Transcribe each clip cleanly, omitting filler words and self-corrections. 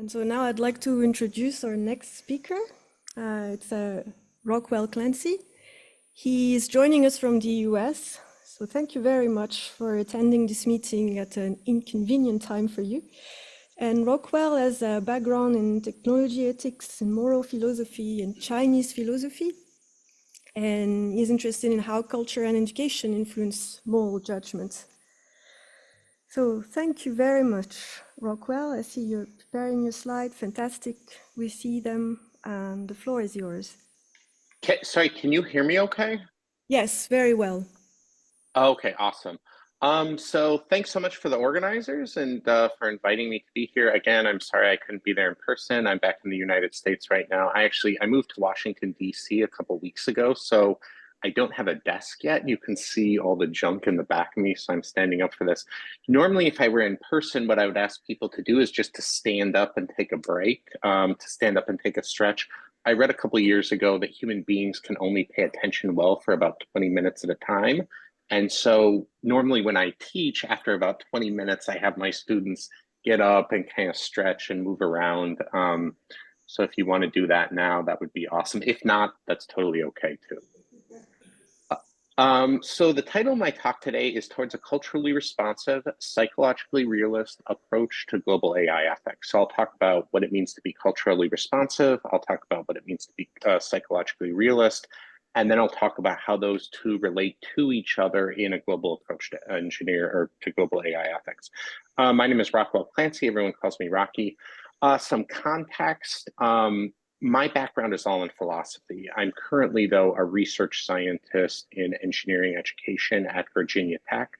And so now I'd like to introduce our next speaker. It's Rockwell Clancy. He is joining us from the US. So thank you very much for attending this meeting at an inconvenient time for you. And Rockwell has a background in technology ethics and moral philosophy and Chinese philosophy. And he's interested in how culture and education influence moral judgments. So thank you very much, Rockwell. I see you're preparing your slide. Fantastic. We see them. The floor is yours. Sorry, can you hear me okay? Yes, very well. Okay, awesome. So thanks so much for the organizers and for inviting me to be here. Again, I'm sorry I couldn't be there in person. I'm back in the United States right now. I moved to Washington, D.C. a couple weeks ago, so I don't have a desk yet. You can see all the junk in the back of me, so I'm standing up for this. Normally, if I were in person, what I would ask people to do is just to stand up and take a break, to stand up and take a stretch. I read a couple of years ago that human beings can only pay attention well for about 20 minutes at a time. And so normally when I teach, after about 20 minutes, I have my students get up and kind of stretch and move around. So if you want to do that now, that would be awesome. If not, that's totally okay too. So the title of my talk today is Towards a Culturally Responsive, Psychologically Realist Approach to Global AI Ethics. So I'll talk about what it means to be culturally responsive. I'll talk about what it means to be psychologically realist. And then I'll talk about how those two relate to each other in a global approach to engineer or to global AI ethics. My name is Rockwell Clancy. Everyone calls me Rocky. Some context. My background is all in philosophy. I'm currently, though, a research scientist in engineering education at Virginia Tech.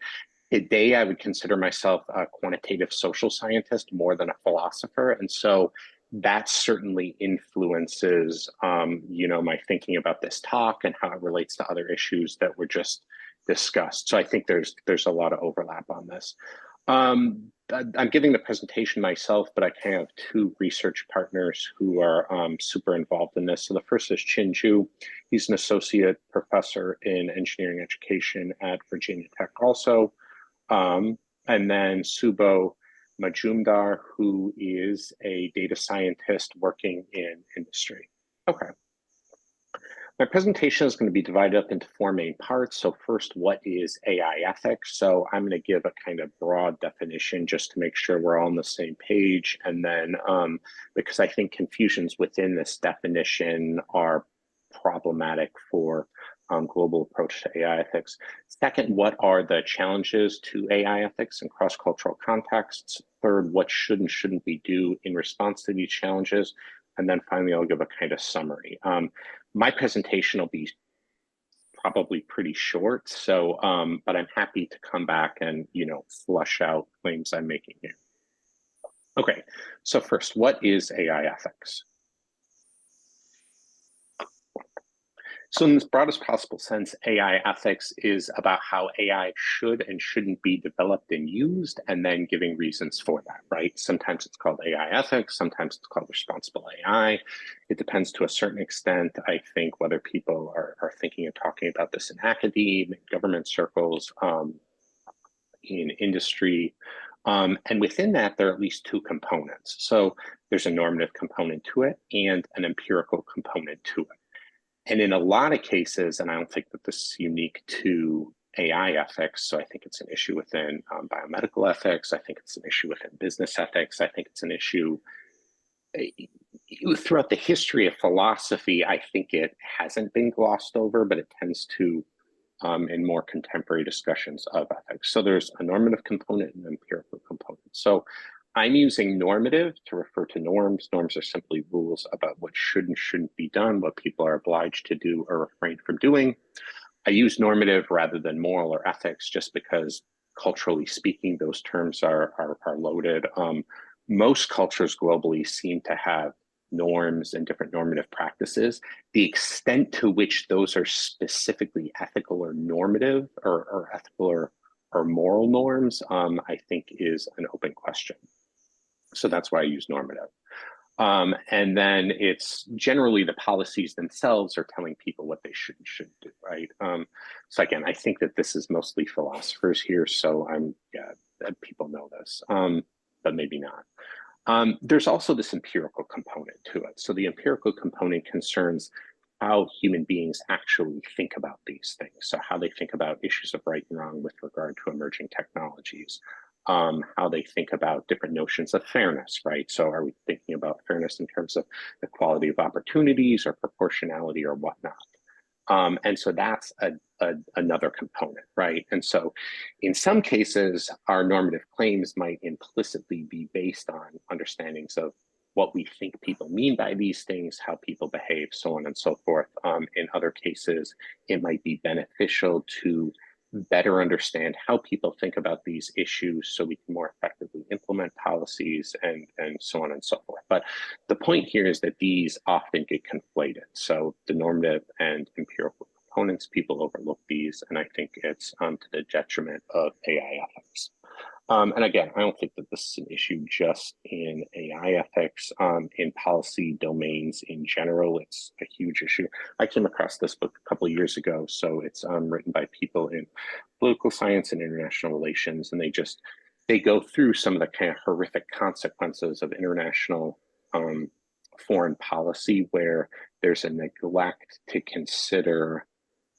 Today, I would consider myself a quantitative social scientist more than a philosopher. And so that certainly influences, my thinking about this talk and how it relates to other issues that were just discussed. So I think there's a lot of overlap on this. I'm giving the presentation myself, but I kind of have two research partners who are super involved in this. So the first is Chin Ju. He's an associate professor in engineering education at Virginia Tech also. And then Subho Majumdar, who is a data scientist working in industry. Okay. My presentation is going to be divided up into four main parts. So first, what is AI ethics? So I'm going to give a kind of broad definition just to make sure we're all on the same page. And then because I think confusions within this definition are problematic for global approach to AI ethics. Second, what are the challenges to AI ethics in cross-cultural contexts? Third, what should and shouldn't we do in response to these challenges? And then finally, I'll give a kind of summary. My presentation will be probably pretty short, so but I'm happy to come back and flush out claims I'm making here. Okay, so first, what is AI ethics? So in this broadest possible sense, AI ethics is about how AI should and shouldn't be developed and used, and then giving reasons for that, right? Sometimes it's called AI ethics, sometimes it's called responsible AI. It depends to a certain extent, I think, whether people are thinking and talking about this in academia, government circles, in industry. And within that, there are at least two components. So there's a normative component to it and an empirical component to it. And in a lot of cases, and I don't think that this is unique to AI ethics, so I think it's an issue within biomedical ethics, I think it's an issue within business ethics, I think it's an issue throughout the history of philosophy. I think it hasn't been glossed over, but it tends to in more contemporary discussions of ethics. So there's a normative component and an empirical component. So I'm using normative to refer to norms. Norms are simply rules about what should and shouldn't be done, what people are obliged to do or refrain from doing. I use normative rather than moral or ethics just because culturally speaking, those terms are loaded. Most cultures globally seem to have norms and different normative practices. The extent to which those are specifically ethical or normative or ethical or moral norms, I think is an open question. So that's why I use normative. And then it's generally the policies themselves are telling people what they should and shouldn't do, right? So again, I think that this is mostly philosophers here, so people know this, but maybe not. There's also this empirical component to it. So the empirical component concerns how human beings actually think about these things. So how they think about issues of right and wrong with regard to emerging technologies, how they think about different notions of fairness, right? So are we thinking about fairness in terms of equality of opportunities or proportionality or whatnot? And so that's another component, right? And so in some cases, our normative claims might implicitly be based on understandings of what we think people mean by these things, how people behave, so on and so forth. In other cases, it might be beneficial to better understand how people think about these issues so we can more effectively implement policies and so on and so forth. But the point here is that these often get conflated. So the normative and empirical components, people overlook these, and I think it's to the detriment of AI ethics. And again, I don't think that this is an issue just in AI ethics. In policy domains in general, it's a huge issue. I came across this book a couple of years ago, so it's written by people in political science and international relations, and they go through some of the kind of horrific consequences of international foreign policy where there's a neglect to consider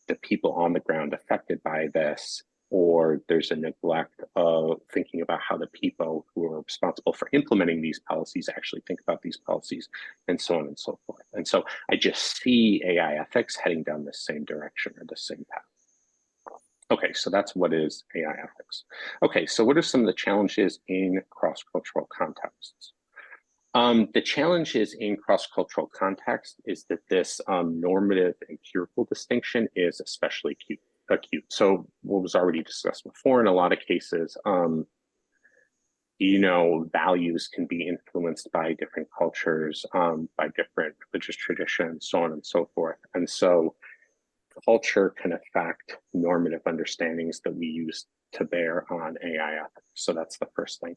the people on the ground affected by this, or there's a neglect of thinking about how the people who are responsible for implementing these policies actually think about these policies, and so on and so forth. And so I just see AI ethics heading down the same direction or the same path. Okay, so that's what is AI ethics. Okay, so what are some of the challenges in cross-cultural contexts? The challenges in cross-cultural context is that this normative empirical distinction is especially acute. So what was already discussed before, in a lot of cases, values can be influenced by different cultures, by different religious traditions, so on and so forth. And so culture can affect normative understandings that we use to bear on AI ethics. So that's the first thing.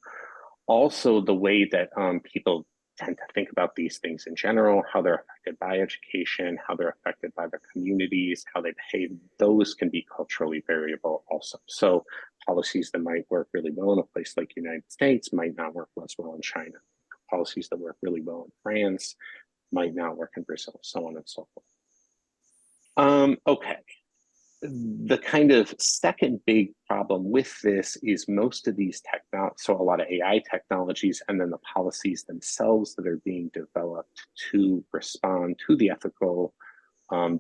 Also, the way that people tend to think about these things in general, how they're affected by education, how they're affected by their communities, how they behave, those can be culturally variable also. So policies that might work really well in a place like the United States might not work as well in China. Policies that work really well in France might not work in Brazil, so on and so forth. Okay. The kind of second big problem with this is most of these so a lot of AI technologies and then the policies themselves that are being developed to respond to the ethical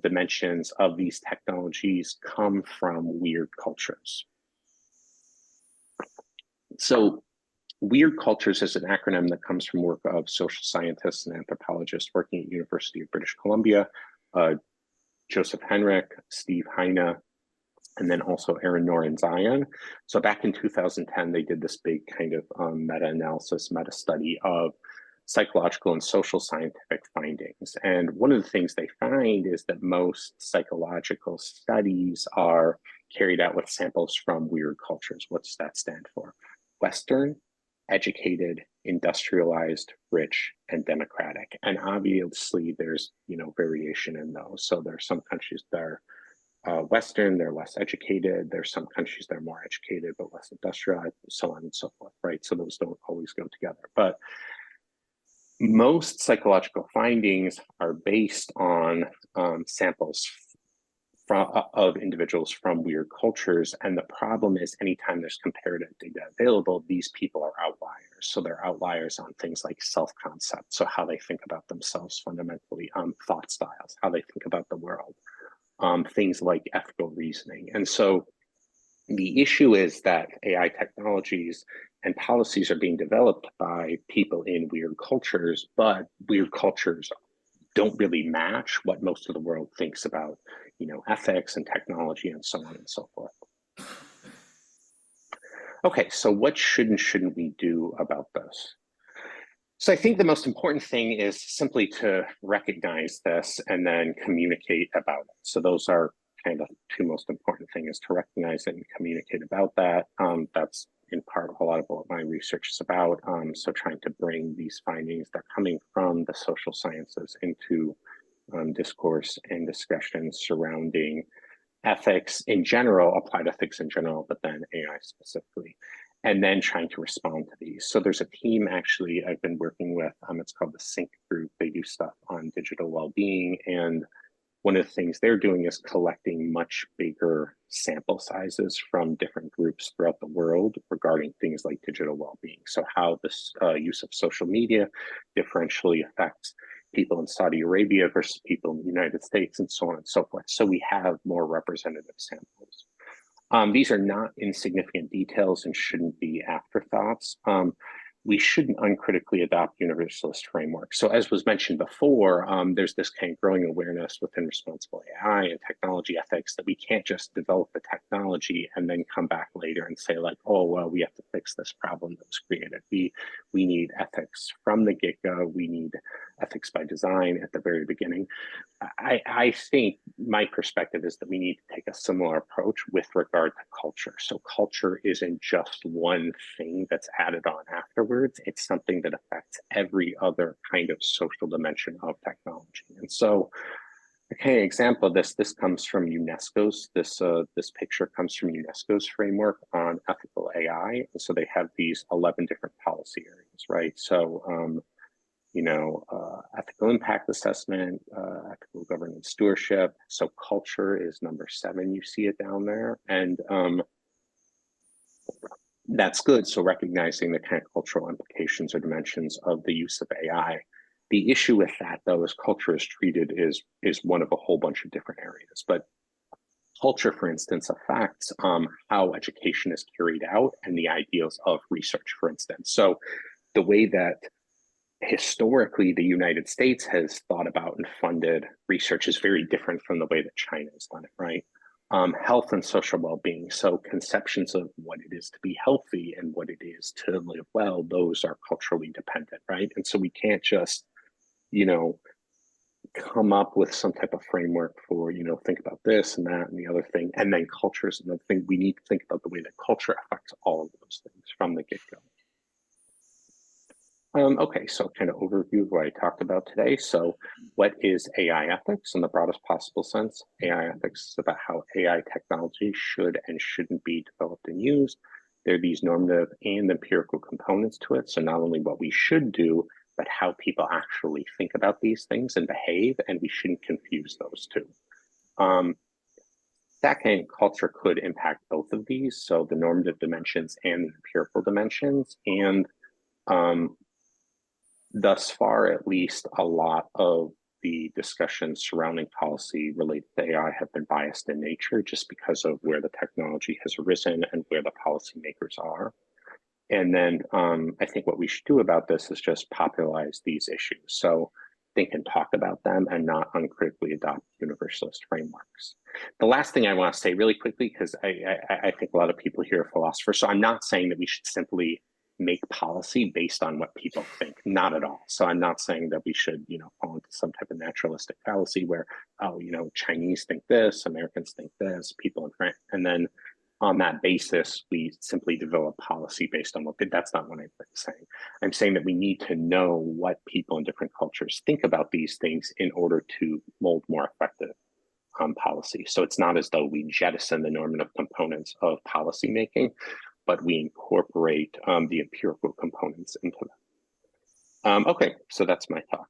dimensions of these technologies come from weird cultures. So weird cultures is an acronym that comes from work of social scientists and anthropologists working at University of British Columbia, Joseph Henrich, Steve Heine, and then also Aaron Noor and Zion. So back in 2010, they did this big kind of meta-analysis, meta-study of psychological and social scientific findings. And one of the things they find is that most psychological studies are carried out with samples from weird cultures. What's that stand for? Western, educated, industrialized, rich, and democratic. And obviously there's, variation in those. So there are some countries that are Western, they're less educated. There's some countries that are more educated, but less industrialized, so on and so forth, right? So those don't always go together. But most psychological findings are based on samples of individuals from weird cultures. And the problem is anytime there's comparative data available, these people are outliers. So they're outliers on things like self-concept. So how they think about themselves fundamentally, thought styles, how they think about the world, things like ethical reasoning. And so the issue is that AI technologies and policies are being developed by people in weird cultures, but weird cultures don't really match what most of the world thinks about, ethics and technology and so on and so forth. Okay, so what should and shouldn't we do about this? So I think the most important thing is simply to recognize this and then communicate about it. So those are kind of the two most important things, to recognize it and communicate about that. That's in part a lot of what my research is about. So trying to bring these findings that are coming from the social sciences into discourse and discussion surrounding ethics in general, applied ethics in general, but then AI specifically. and then trying to respond to these. So there's a team actually I've been working with, it's called the Sync Group. They do stuff on digital well-being, and one of the things they're doing is collecting much bigger sample sizes from different groups throughout the world regarding things like digital well-being. So how this use of social media differentially affects people in Saudi Arabia versus people in the United States, and so on and so forth. So we have more representative samples. These are not insignificant details and shouldn't be afterthoughts. We shouldn't uncritically adopt universalist frameworks. So as was mentioned before, there's this kind of growing awareness within responsible AI and technology ethics that we can't just develop the technology and then come back later and say like, oh, well, we have to fix this problem that was created. We need ethics from the get-go. We need ethics by design at the very beginning. I think my perspective is that we need to take a similar approach with regard to culture. So culture isn't just one thing that's added on afterwards. It's something that affects every other kind of social dimension of technology. And so a kind of example of this comes from UNESCO's, this picture comes from UNESCO's framework on ethical AI. And so they have these 11 different policy areas, right? So, ethical impact assessment, ethical governance stewardship. So culture is number 7, you see it down there. And that's good. So recognizing the kind of cultural implications or dimensions of the use of AI. The issue with that, though, is culture is treated is one of a whole bunch of different areas. But culture, for instance, affects how education is carried out and the ideals of research, for instance. So the way that historically the United States has thought about and funded research is very different from the way that China has done it, right? Health and social well-being. So conceptions of what it is to be healthy and what it is to live well, those are culturally dependent, right? And so we can't just, come up with some type of framework for, think about this and that and the other thing, and then culture is another thing. We need to think about the way that culture affects all of those things from the get-go. Okay, so kind of overview of what I talked about today. So what is AI ethics in the broadest possible sense? AI ethics is about how AI technology should and shouldn't be developed and used. There are these normative and empirical components to it. So not only what we should do, but how people actually think about these things and behave, and we shouldn't confuse those two. Second, culture could impact both of these, so the normative dimensions and the empirical dimensions. And thus far, at least, a lot of the discussions surrounding policy related to AI have been biased in nature just because of where the technology has arisen and where the policymakers are. And then I think what we should do about this is just popularize these issues. So think and talk about them and not uncritically adopt universalist frameworks. The last thing I want to say really quickly, because I think a lot of people here are philosophers. So I'm not saying that we should simply make policy based on what people think, not at all. So I'm not saying that we should, fall into some type of naturalistic fallacy where, Chinese think this, Americans think this, people in France, and then on that basis, we simply develop policy based on that's not what I'm saying. I'm saying that we need to know what people in different cultures think about these things in order to mold more effective policy. So it's not as though we jettison the normative components of policymaking, but we incorporate the empirical components into them. Okay, so that's my talk.